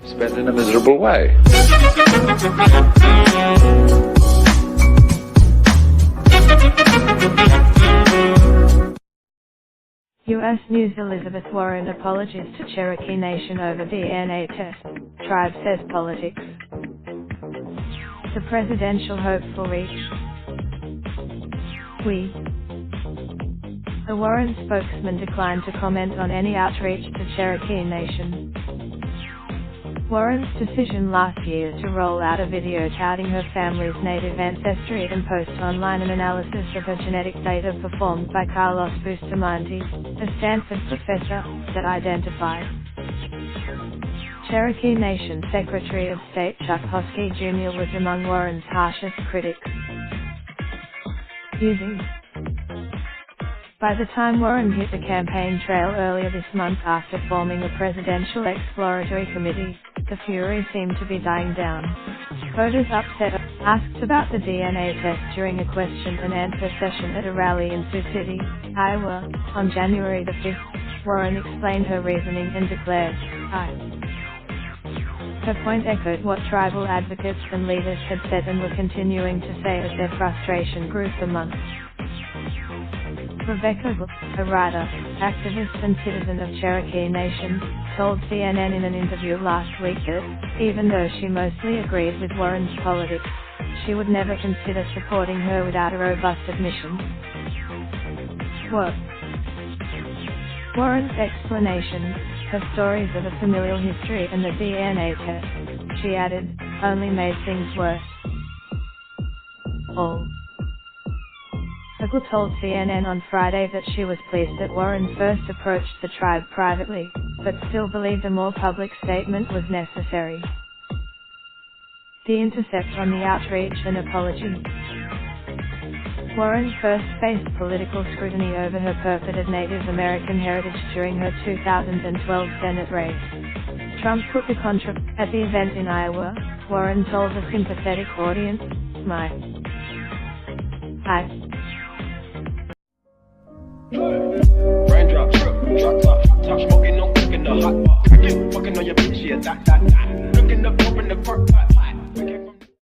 spent in a miserable way. U.S. News: Elizabeth Warren apologizes to Cherokee Nation over DNA test, tribe says politics. The presidential hopeful reach. The Warren spokesman declined to comment on any outreach to Cherokee Nation. Warren's decision last year to roll out a video touting her family's native ancestry and post online an analysis of her genetic data performed by Carlos Bustamante, a Stanford professor, that identified Cherokee Nation Secretary of State Chuck Hosky Jr. was among Warren's harshest critics. By the time Warren hit the campaign trail earlier this month after forming a presidential exploratory committee, the fury seemed to be dying down. Voters upset, asked about the DNA test during a question and answer session at a rally in Sioux City, Iowa, on January the 5th, Warren explained her reasoning and declared, Her point echoed what tribal advocates and leaders had said and were continuing to say as their frustration grew for months. Rebecca Gluck, a writer, activist and citizen of Cherokee Nation, told CNN in an interview last week that, even though she mostly agreed with Warren's politics, she would never consider supporting her without a robust admission. Warren's explanation, her stories of a familial history and the DNA test, she added, only made things worse. Hagel told CNN on Friday that she was pleased that Warren first approached the tribe privately, but still believed a more public statement was necessary. The Intercept on the outreach and apology. Warren first faced political scrutiny over her purported Native American heritage during her 2012 Senate race. Trump put the at the event in Iowa, Warren told a sympathetic audience, Raindrop, drop top, top smoking, no cooking the hot pot. Fucking on your bitch, yeah, that. Looking up, open the park,